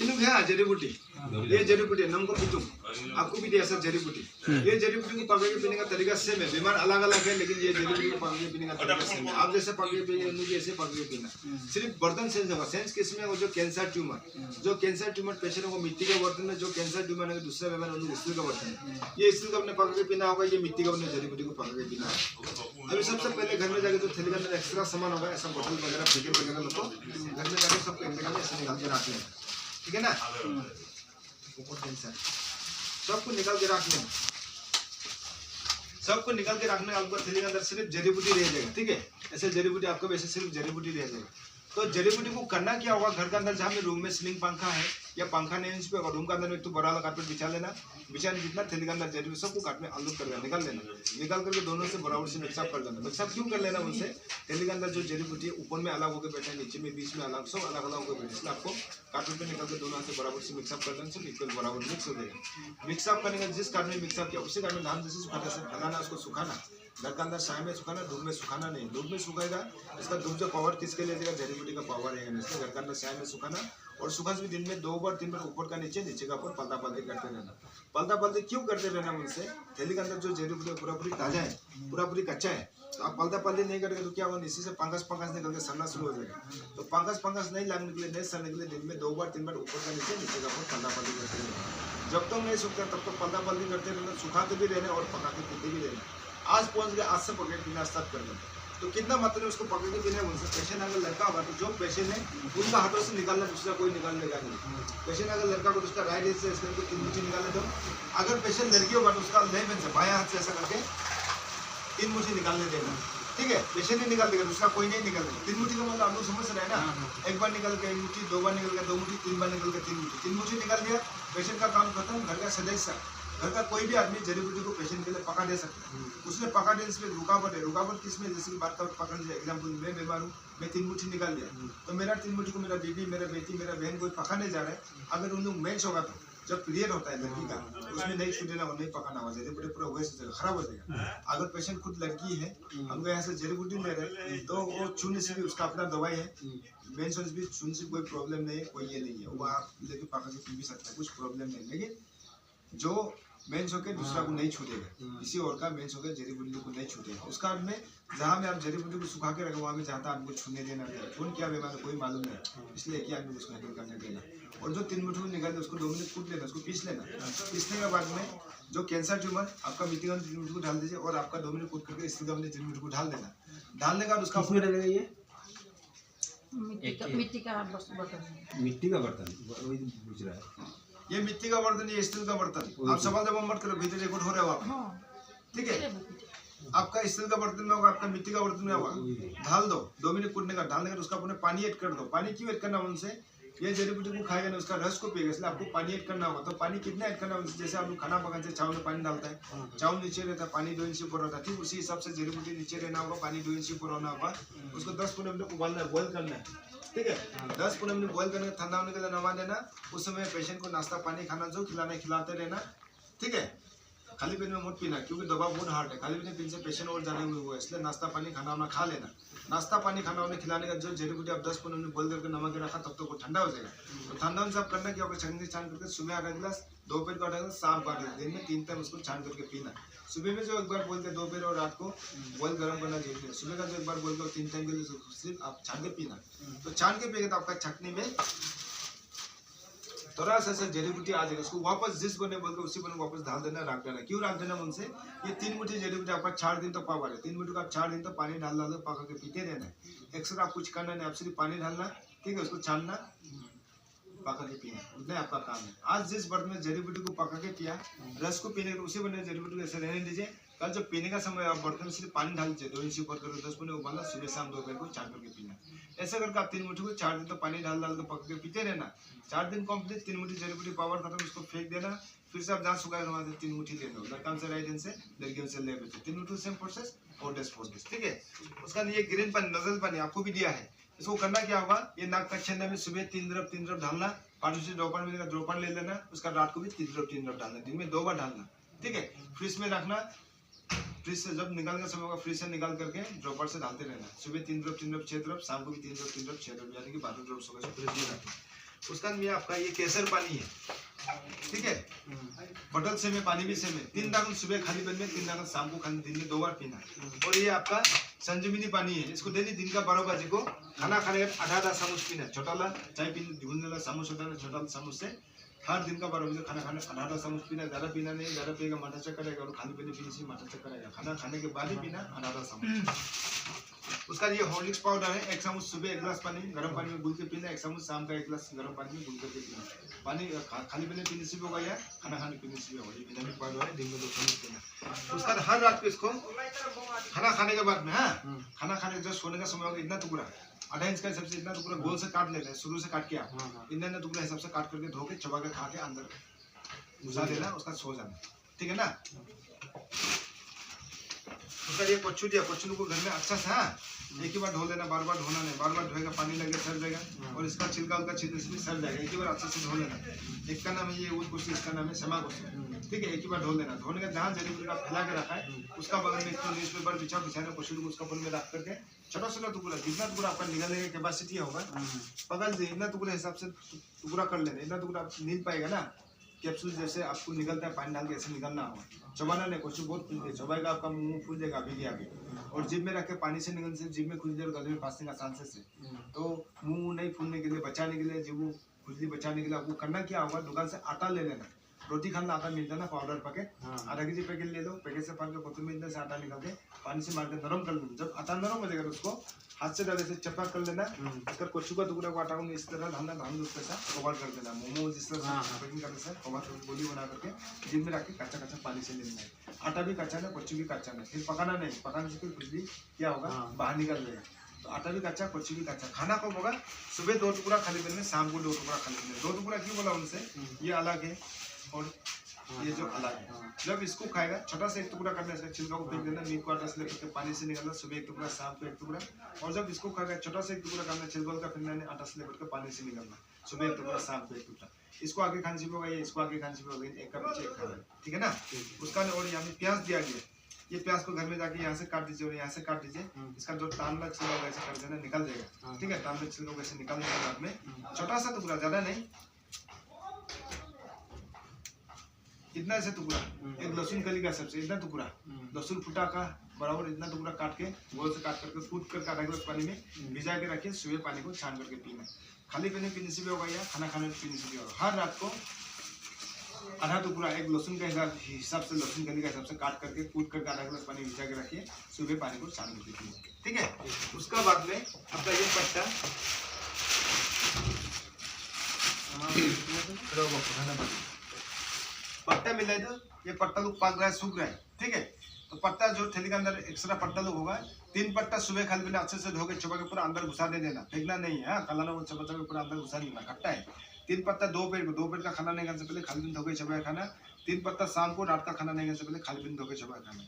इनु है जड़ी बूटी, ये जड़ी बूटी नम को पिटूं, आपको भी दिया सर जड़ी बूटी। ये जड़ी बूटी को पकड़ के पीने का तरीका सेम है, बीमार अलग अलग है लेकिन ये जड़ी बूटी को पकड़ के पीने का तरीका सेम है। आप जैसे पकड़ के पिए, इनु भी ऐसे पकड़ के पीना। सिर्फ बर्तन चेंज होगा, सेंस किसमें वो जो कैंसर ट्यूमर पेशेंट को मिट्टी का बर्तन में, जो कैंसर ट्यूमर है दूसरा बीमार उनको स्टील का बर्तन है। ये स्टील का अपने पकड़ के पीना होगा, ये मिट्टी का अपने जड़ी बूटी को पकड़ के पीना है। अभी सबसे पहले घर में जाके जो थैली के अंदर एक्स्ट्रा सामान होगा, ऐसा बोतल वगैरह पैकेट वगैरह लो, घर में जाके सब ऐसे निकाल के रख लेना, ठीक है ना। सबको निकाल के रख लेना, सबको निकाल के रखने आपको थैली के अंदर सिर्फ जड़ी बूटी रह जाएगा, ठीक है। ऐसे जड़ी बूटी आपको वैसे सिर्फ जड़ी बूटी रह जाएगा। तो जड़ी बूटी को करना क्या होगा, घर के अंदर जहाँ में रूम में सीलिंग पंखा है या पंखा नहीं इस पे रूम के अंदर में तो बड़ा वाला कारपेट बिछा लेना, बिछाने जितना थैली के अंदर जड़ी बूटी सबको काट में अनलोड कर देना, निकाल लेना, निकाल करके दोनों से बराबर से मिक्सअप कर देना। मिक्सअप क्यों कर लेना उनसे, थैली के अंदर जो जड़ी बूटी है ऊपर में अलग होकर बैठा है, नीचे में बीच में अलग, सब अलग अलग होकर बैठे, इसलिए आपको कारपेट पे निकाल के दोनों से बराबर से मिक्सअप कर देना, सब इक्वल बराबर मिक्स हो जाएगा। मिक्सअप करने का जिस कार में मिक्सअप किया उसी कार में धान जैसे सुखाना से फैलाना, उसको सुखाना, घर के अंदर छाया में सुखाना, धूप में सुखाना नहीं। धूप में सुखाएगा इसका धूप जो पावर किसके लिए देगा, जड़ी बूटी का पावर है, इसलिए घर के अंदर छाया में सुखाना। और सुखा भी दिन में 2 बार 3 बार, ऊपर का नीचे, नीचे का ऊपर, पलटा पलटी करते रहना। पलटा पलटी क्यों करते रहना उनसे, थैली के अंदर जो जड़ी बूटी पूरा पूरी ताजा है, पूरा पूरी कच्चा है, तो आप पलटा पलटी नहीं करेंगे तो क्या होगा, इसी से पंकस निकल के सड़ना शुरू हो जाएगा। तो पंकस नहीं लगने के लिए, नहीं सड़ने के लिए दिन में 2 बार 3 बार ऊपर का नीचे, नीचे का ऊपर पलटा पलटी करते रहना। जब तक नहीं सूखता तब तक पलटा पलटी करते रहना, सुखाते भी रहना और पका के पीते भी रहना। आज पहुंच गए, आज से पकड़ के पीना स्टार्ट कर देना। तो कितना मात्रा में उसको पकड़ के पीना है उनसे। पेशेंट अगर लड़का होगा तो जो पेशेंट है उनका हाथों से निकालना, दूसरा कोई निकाल लेगा नहीं। पेशेंट अगर लड़का को तो उसका राइट हैंड से इसके 3 मुट्ठी निकालने दो। अगर पेशेंट लड़की होगा तो उसका लेफ्ट हैंड से, बायां हाथ से ऐसा करके 3 मुट्ठी निकालने देना, ठीक है। पेशेंट ही निकाल देगा, दूसरा कोई नहीं निकाल देगा। 3 मुट्ठी का मतलब आप लोग समझ रहे हैं ना, एक बार निकल के 1 मुट्ठी, 2 बार निकल के 2 मुट्ठी, 3 बार निकल के 3 मुट्ठी। 3 मुट्ठी निकाल दिया, पेशेंट का काम खत्म। घर का सदस्य, घर का कोई भी आदमी जड़ी बूटी को पेशेंट के लिए पका दे सकता है। उसने पका देने से रुकावट है, रुकावट किसमें, जैसे कि बात का पकड़ लिया, एग्जाम्पल मैं बीमार हूँ, मैं 3 मुट्ठी निकाल लिया, तो मेरा 3 मुट्ठी को मेरा बीबी, मेरा बेटी, मेरा बहन कोई पकाने जा रहा है, अगर उन लोग मैच होगा तो जब पीरियड होता है लड़की का, उसमें नहीं छूटेना और नहीं पकाना होगा, जड़ी बूटी पूरा वैसे खराब हो जाएगा। अगर पेशेंट खुद लड़की है, हम यहाँ से जड़ी बूटी ले रहे हैं, तो वो छूने से भी उसका अपना दवाई है, मेन सोर्स भी छूने से कोई प्रॉब्लम नहीं है, कोई ये नहीं है, वो आप लेके पका के पी भी सकता है, कुछ प्रॉब्लम नहीं। लेकिन जो मेंस होकर दूसरा को नहीं छूटेगा, किसी और का मेंस होकर जड़ी बूटी को नहीं छूटेगा। उसका अर्थ में जहाँ में आप जड़ी बूटी को सुखा के रखो, वहाँ में चाहता आपको छूने देना है, कौन क्या बीमार है कोई मालूम नहीं, इसलिए एक ही आदमी उसको हैंडल करने देना। और जो 3 मुट्ठी को निकाल दे उसको 2 मिनट कूट लेना, उसको पीस लेना। पीसने के बाद में जो कैंसर ट्यूमर आपका मिट्टी का 3 मुट्ठी को डाल दीजिए और आपका 2 मिनट कूट करके स्टील का 3 मुट्ठी को डाल देना। डालने का उसका मिट्टी का बर्तन वही पूछ रहा है। ये मिट्टी का बर्तन, ये स्टील का बर्तन। आप सवाल जवाब मत करो, भीतर रिकॉर्ड हो रहा है वहाँ, ठीक है। आपका स्टील का बर्तन में होगा, आपका मिट्टी का बर्तन में होगा, ढाल दो। 2 मिनट कूटने का, डालने का उसका अपने पानी ऐड कर दो। पानी क्यों ऐड करना उनसे, ये जड़ी बूटी को खाएगा ना, उसका रस को पिएगा, इसलिए आपको पानी ऐड करना होगा। तो पानी कितना ऐड करना होगा, जैसे आप लोग खाना पकाते हैं, चावल में पानी डालता है, चावल नीचे रहता है, पानी 2 इंच ऊपर रहता है, ठीक उसी हिसाब से जड़ी बूटी नीचे रहना होगा, पानी 2 इंच ऊपर होना होगा। उसको 10-15 मिनट उबालना है, बॉयल करना है, ठीक है। 10-15 मिनट बॉयल करने ठंडा होने के लिए नवा देना। उस समय पेशेंट को नाश्ता पानी खाना जो खिलाना खिलाते रहना, ठीक है। खाली पेट में मत पीना, क्योंकि दवा बहुत हार्ड है, खाली पेट में पीने से पेशेंट और जाने हुए, इसलिए नाश्ता पानी खाना वाना खा लेना। नाश्ता पानी खाना वाना खिलाने का जो जड़ी बूटी आप 10-15 मिनट बॉयल करके नमक रखा, तब तक वो ठंडा हो जाएगा। तो ठंडा होने से आप करना क्या होगा, छान करके सुबह आधा गिलास, दोपहर को आधा गिलास, शाम को आधा गिलास, दिन में 3 टाइम उसको छान करके पीना। सुबह में जो एक बार बोलते, दोपहर और रात को बॉयल गर्म करना जरूरी है। सुबह का जो एक बार बोलते 3 टाइम के लिए सिर्फ आप छान के पीना। तो छान के पिएगा तो आपका चटनी में थोड़ा सा जड़ी बूटी आ जाएगा, उसको वापस जिस बने बोलते उसी बने वापस डाल देना, रख देना। क्यों रख देना उनसे, ये 3 मुट्ठी जड़ी बूटी आपका 4 दिन तक पावर है। 3 मुट्ठी का आप 4 दिन तक पानी डाल दो, पका के पीते रहना है। एक्स्ट्रा आप कुछ करना नहीं, आप सिर्फ पानी डालना, ठीक है, उसको छानना, पका के पीना, उतना आपका काम है। आज जिस बर्तन में जड़ी बूटी को पका के पिया, रस को पीने उसी बने जड़ी बूटी को ऐसे रहने दीजिए। कल जब पीने का समय आप बर्तन में सिर्फ पानी डाल दीजिए, 2 इंच ऊपर करो, 10 मिनट उबालना, सुबह शाम दोपहर को छान करके पीना। ऐसा करके आप 3 मुट्ठी को 4 दिन तक पानी डाल के पका के पीते रहना। 4 दिन कंप्लीट, 3 मुट्ठी जड़ी बूटी पावर खत्म, उसको फेंक देना। फिर से आप जहाँ सुखाए वहाँ से 3 मुट्ठी ले लो, लड़का से राइट हैंड से, लड़कियों से लेफ्ट हैंड से। 3 मुट्ठी सेम प्रोसेस, 4 डेज, ठीक है। उसका ये ग्रीन पानी, नजल पानी आपको भी दिया है। इसको करना क्या होगा, ये नाक का छेदा में सुबह 3 ड्रॉप डालना, पानी से दोपहर में ड्रॉपर ले लेना, उसका रात को भी 3 ड्रॉप डालना, दिन में 2 बार डालना, ठीक है। फ्रिज में रखना, फ्रिज से जब निकालने का समय होगा फ्रिज से निकाल करके ड्रॉपर से डालते रहना। सुबह 3 ड्रॉप 6 ड्रॉप, शाम को भी 3 ड्रॉप 6 ड्रॉप, यानी कि 12 ड्रॉप्स होगा फ्रिज में रखना। उसका में आपका ये केसर पानी है, ठीक है। बटल से में पानी भी सेम है। 3 दागन सुबह खाली पेट में, 3 दागन शाम को खाली, दिन में 2 बार पीना। और ये आपका संजीवनी पानी है, इसको डेली दिन का 12 बजे को खाना खाने के आधा चम्मच पीना। छोटा ला चाय पीने ढूंढने वाला चम्मच होता है, छोटा चम्मच से हर दिन का 12 बजे खाना खाने आधा चम्मच पीना। ज़्यादा पीना नहीं, ज़्यादा पिएगा माथा चक्कर आएगा, और खाली पेट पीने से माथा चक्कर आएगा। खाना खाने के बाद ही पीना आधा चम्मच। उसका ये हॉर्लिक्स पाउडर है, 1 चम्मच सुबह 1 गिलास पानी गर्म पानी में घुल के पीना, 1 चम्मच शाम का 1 गिलास गर्म पानी में घुल करके पीना। पानी खाली पेट पीने से भी होगा या खाना खाने पीने से भी होगा। ये विटामिन पाउडर है, दिन में 2 चम्मच पीना। उसका हर रात को इसको खाना खाने के बाद में, हाँ खाना खाने जब सोने का समय होगा, इतना टुकड़ा 1.5 इंच का हिसाब से इतना टुकड़ा गोल से काट लेना है, शुरू से काट के आप इतना टुकड़ा हिसाब से काट करके धो के चबा के खा के अंदर घुसा देना, उसका सो जाना, ठीक है ना। उसका ये पच्चू दिया, पच्चू को घर में अच्छा से, हाँ एक ही बार धो लेना, बार बार धोना नहीं। बार बार धोएगा पानी लगेगा सड़ जाएगा, और इसका छिलका उलका छिलने से भी सड़ जाएगा। एक ही बार अच्छे से धो लेना। एक का नाम है ये कुर्सी, इसका नाम है समा कुर्सी, ठीक है। एक ही बार धो लेना। धोने का जहाँ जड़ी बूटी का फैला के रखा है उसका बगल में न्यूज पेपर बिछाने पशु को उसका फूल में रख करके छोटा छोटा टुकड़ा, जितना टुकड़ा आपका निकालने की कैपेसिटी होगा पकड़ से इतना टुकड़े हिसाब से टुकड़ा कर लेना। इतना टुकड़ा नील पाएगा ना, कैप्सूल जैसे आपको निकलता है पानी डाल के, ऐसे निकलना होगा। चबाना नहीं, कुछ बहुत खुल जाए, चबाएगा आपका मुंह फूल जाएगा अभी के आगे। और जिब में रख के पानी से निकलने से जिब में खुजली और गले में फांसने का चांसेस है। तो मुंह नहीं फूलने के लिए, बचाने के लिए, जिब खुजली बचाने के लिए आपको करना क्या होगा, दुकान से आटा ले लेना। रोटी खाना आटा मिलता है ना, पाउडर पैकेट, आधा केजी पैकेट ले लो। पैकेट से फाड़ के बोतल में से आटा निकाल के पानी से मार के नरम कर लेना। जब आटा नरम हो जाएगा तो उसको हाथ से डाले से चपा कर लेना। उसका कच्चू का टुकड़ा को आटा को इस तरह धान उसके साथ कवर कर देना। मोमो जिस तरह से पैकिंग करने से कवर गोली बना करके जिम में रख के कच्चा कच्चा पानी से लेना है। आटा भी कच्चा ना, कच्चू भी कच्चा नहीं, फिर पकाना नहीं। पकाने से फिर खुजली क्या होगा, बाहर निकल जाएगा। तो आटा भी कच्चा, कच्चू भी कच्चा। खाना कब होगा, सुबह 2 टुकड़ा खाली पेट में, शाम को 2 टुकड़ा खाली पेट में। 2 टुकड़ा क्यों बोला उनसे, ये अलग है और ये जो अलग है। जब इसको खाएगा छोटा सा 1 टुकड़ा करना, इसका छिलका को फेंक देना, मीट को आटा से लेकर पानी से निकालना। सुबह 1 टुकड़ा, शाम को 1 टुकड़ा। और जब इसको खाएगा छोटा सा 1 टुकड़ा करना, छिलका का फेंकना, आटा से लेकर पानी से निकालना। सुबह 1 टुकड़ा, शाम को 1 टुकड़ा। इसको आगे खाने से होगा, ये इसको आगे खाने से होगा, एक का पीछे एक खाना, ठीक है ना। उसका और यहाँ में प्याज दिया गया, ये प्याज को घर में जाके यहाँ से काट दीजिए और यहाँ से काट दीजिए। इसका जो तांबला छिलका होगा ऐसे कर देना, निकल जाएगा, ठीक है। तांबला छिलका वैसे निकालने के बाद में छोटा सा टुकड़ा, ज्यादा नहीं, इतना ऐसे टुकड़ा, एक लहसुन कली का सबसे इतना टुकड़ा, लहसुन फुटा का बराबर इतना टुकड़ा काट के गोल से काट करके कूट कर आधा गिलास पानी में भिजा के रखिए। सुबह पानी को छान करके पीना। खाली पीने से भी होगा या खाना खाने पीने से भी होगा। हर रात को आधा टुकड़ा, एक लहसुन का हिसाब से, लहसुन कली का हिसाब से काट करके कूट करके आधा गिलास पानी भिजा के रखिए। सुबह पानी को छान करके पीजिए, ठीक है। उसका बाद में आपका ये पट्टा पट्टा मिला है, तो ये पट्टा लोग पक रहा है, सूख रहा है, ठीक है। तो पट्टा जो थैली के अंदर एक्स्ट्रा पट्टा लोग होगा, 3 पट्टा सुबह खाली पीना, अच्छे से धो के चबा के पूरा अंदर घुसा दे देना, फेंकना नहीं है। कलाना वो चबा चबा पूरा अंदर घुसा देना, खट्टा है। 3 पत्ता 2 पेट का खाना नहीं खाने से पहले खाली पेट धो के चबा खाना। 3 पत्ता शाम को, रात का खाना नहीं खाने से पहले खाली पेट धो के चबा खाना।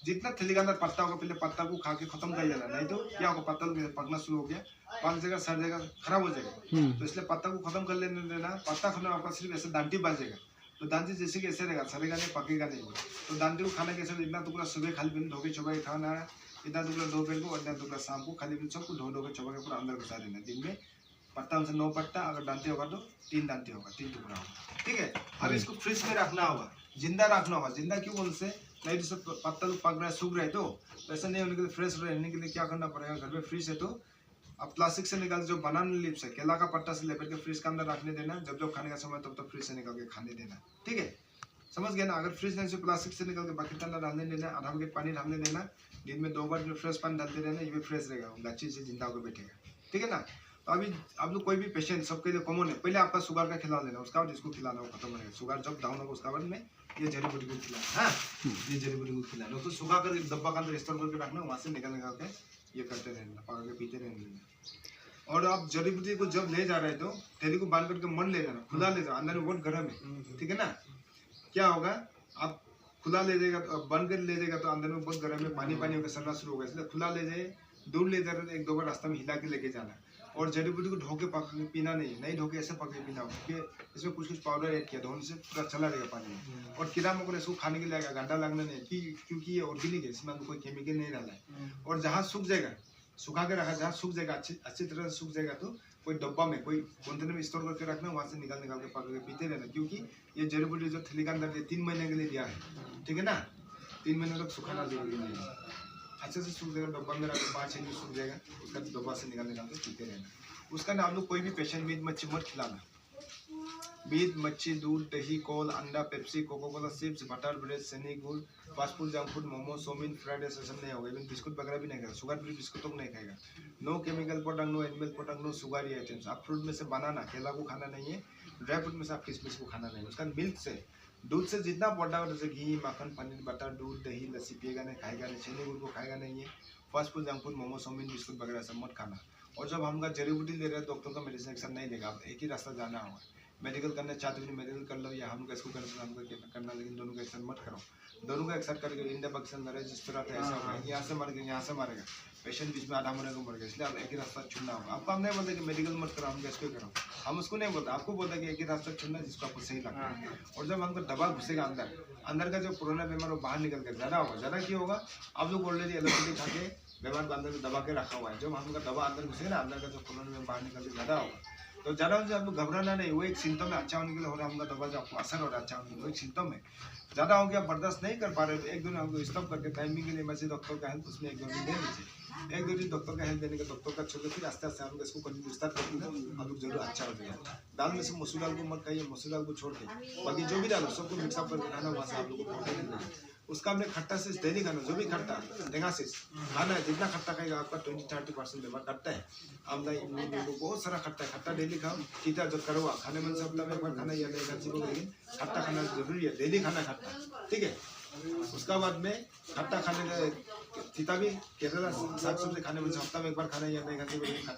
जितना थैली के अंदर पत्ता होगा पहले पत्ता को खा के खत्म कर देना, नहीं तो क्या होगा, पत्ता पकना शुरू हो गया, पक जाएगा, सड़ जाएगा, खराब हो जाएगा। तो इसलिए पत्ता को खत्म कर लेने देना। पत्ता खाना आपका सिर्फ ऐसे डांटी बचेगा, तो दांती जैसे कि ऐसे रहेगा, सड़ेगा नहीं, पकेगा नहीं। तो दांती को खाने के इतना टुकड़ा सुबह खाली पेट धो के चबा के खाना है, इतना टुकड़ा 2 पेट को, और इतना टुकड़ा शाम को खाली पेट सबको धो के चबा के पूरा अंदर घुसा देना। दिन में पत्ता हमसे 9 पत्ता, अगर दांती होगा तो 3 दांती होगा, 3 टुकड़ा होगा, ठीक है। अब इसको फ्रिज में रखना होगा, जिंदा रखना होगा। जिंदा क्यों बोल से, नहीं तो सब पत्ता लोग पक रहा है, सूख रहा है, तो ऐसा नहीं होने के लिए, फ्रेश रहने के लिए क्या करना पड़ेगा, घर में फ्रिज है तो अब प्लास्टिक से निकाल, जो बनाना लीव्स है, केला का पत्ता से लेकर के फ्रिज के अंदर रखने देना। जब जब खाने का समय तब तब फ्रिज से निकाल के खाने देना, ठीक है, समझ गए ना। अगर फ्रिज नहीं से प्लास्टिक से निकाल के बकेट के अंदर डालने देना, आधा बकेट पानी डालने देना। दिन में 2 बार फ्रेश पानी डालते रहना, ये भी फ्रेश रहेगा, गच्ची से जिंदा होकर बैठेगा, ठीक है ना। तो अभी आप लोग कोई भी पेशेंट, सबके लिए कॉमन है, पहले आपका शुगर का खिला लेना, उसका बाद इसको खिलाना हो, खत्म रहेगा। शुगर जब डाउन होगा उसका बाद में ये जड़ी बूटी को खिलाना, हाँ ये जड़ी बूटी को खिलाना। उसको सुखा कर डब्बा के अंदर स्टोर करके रखना, वहाँ से निकाल के ये करते रहना, पका के पीते रहना। और आप जड़ी बूटी को जब ले जा रहे हैं तो थैली को बांध करके मन ले जाना, खुला ले जाओ, अंदर में बहुत गर्म है, ठीक है ना। क्या होगा, आप खुला ले जाएगा तो बंद कर ले जाएगा तो अंदर में बहुत गर्म है, पानी पानी होकर सड़ना शुरू होगा। इसलिए खुला ले जाए, दूर ले जा रहे तो 1-2 बार रास्ता में हिला के लेके जाना। और जड़ी बूटी को धो के पक पीना नहीं धो के ऐसे पक के पीना होगा, क्योंकि इसमें कुछ पाउडर ऐड किया, धोने से पूरा चला रहेगा पानी में। और कीड़ा मकोड़े इसको खाने के लिए आएगा, गंदा लगना नहीं, क्योंकि ये ऑर्गेनिक है, इसमें कोई केमिकल नहीं डाला है। और जहाँ सूख जाएगा, सुखा के रखा, जहाँ सूख जाएगा, अच्छी तरह से सूख जाएगा तो कोई डब्बा में कोई कंटेनर में स्टोर करके रखना, वहाँ से निकाल निकाल के पकड़ के पीते रहना, क्योंकि ये जड़ी बूटी जो थैली के अंदर 3 महीने के लिए दिया है, ठीक है ना, 3 महीने तक सुखाना जरूरी नहीं है। अच्छे से सूख जाएगा, डब्बा में रखो 5-6 दिन सूख जाएगा, उसका डब्बा से निकाल निकाल के पीते रहना। उसका ना आप लोग कोई भी पेशेंट मीट मच्छी मत खिलाना। मीट मच्छी, दूध, दही, कोल, अंडा, Pepsi, Coca Cola, chips, butter, bread, सनी, गुड़, fast food, junk food, momo, chowmein, fried rice सब नहीं होगा। इवन बिस्कुट वगैरह भी नहीं खाएगा, शुगर फ्री बिस्कुट तो नहीं खाएगा। No chemical product, no animal product, no sugar items. आप फ्रूट में से बनाना, केला को खाना नहीं है, ड्राई फ्रूट में से आप किशमिश को खाना नहीं है। उसका मिल्क से, दूध से जितना प्रोडक्ट जैसे घी, मक्खन, पनीर, बटर, दूध, दही, लस्सी पिएगा नहीं, खाएगा नहीं, चीनी गुड़ को खाएगा नहीं है। Fast food, junk food, momo, chowmein, biscuit वगैरह सब मत खाना। और जब हमका जड़ी बूटी ले रहे हैं, डॉक्टर का मेडिसिन एक्शन नहीं लेगा, आप एक ही रास्ता जाना होगा। मेडिकल करना चाहते हो मेडिकल कर लो, या हमको इसको करना, लेकिन दोनों का एक्शन मत करो। दोनों का एक्शन करके इंडिया पाकिस्तान लड़ाई जिस तरह से ऐसा होगा, यहाँ से मर गए, यहाँ से मारेगा, पेशेंट बीच में आधा मरने को मर गया। इसलिए आप एक ही रास्ता चुनना होगा। आपको हम नहीं बोलते कि मेडिकल मत करो, हम इसको करो, हम उसको नहीं बोलते, आपको बोलते कि एक ही रास्ता चुनना जिसको आपको सही लगता है। और जब हमको दवा घुसेगा अंदर का जो पुराना बीमार वो बाहर निकल कर ज़्यादा होगा। ज़्यादा क्यों होगा? आप लोग ऑलरेडी एलोपैथी खा के बीमार को अंदर में दबा के रखा हुआ है। जब हमका दवा अंदर घुसेगा ना, अंदर का जो पुराना बीमार बाहर निकल के ज़्यादा होगा। तो ज़्यादा से आप लोग घबराना नहीं, वो एक सिम्टम है, अच्छा होने के लिए हो रहा है। हमका दवा जो आपको असर हो रहा है अच्छा होने के लिए, वो एक सिम्टम है। ज़्यादा हो गया, बर्दाश्त नहीं कर पा रहे, तो एक दिन हमको स्टॉप करके टाइमिंग के लिए मैसेज डॉक्टर का हेल्प उसमें 1-2 दिन दे दीजिए। 1-2 दिन डॉक्टर का हेल्प देने के डॉक्टर का छोड़ के फिर आस्ते आस्ते हम लोग इसको कंटिन्यू स्टार्ट करते हैं, हम लोग जरूर अच्छा हो जाएगा। दाल में से मसूर दाल को मत खाइए, मसूर दाल को छोड़ के बाकी जो भी डालो सबको मिक्सअप करके खाना, वहाँ से आप लोग को प्रोटीन मिलेगा। उसका हमने खट्टा से डेली खाना, जो भी खट्टा टेंगा से खाना है, जितना खट्टा खाएगा आपका 20-30% बीमार कटता है। आमला, इमली, बहुत सारा खट्टा है, खट्टा डेली खाओ। तीता जो कड़वा खाने में से हफ्ता में एक बार खाना या नहीं खाना, लेकिन खट्टा खाना जरूरी है, डेली खाना खट्टा, ठीक है। उसका बाद में खट्टा खाने का तीता भी केरला साग सब्जी खाने में से हफ्ता में एक बार खाना या नहीं खाना, खट्टा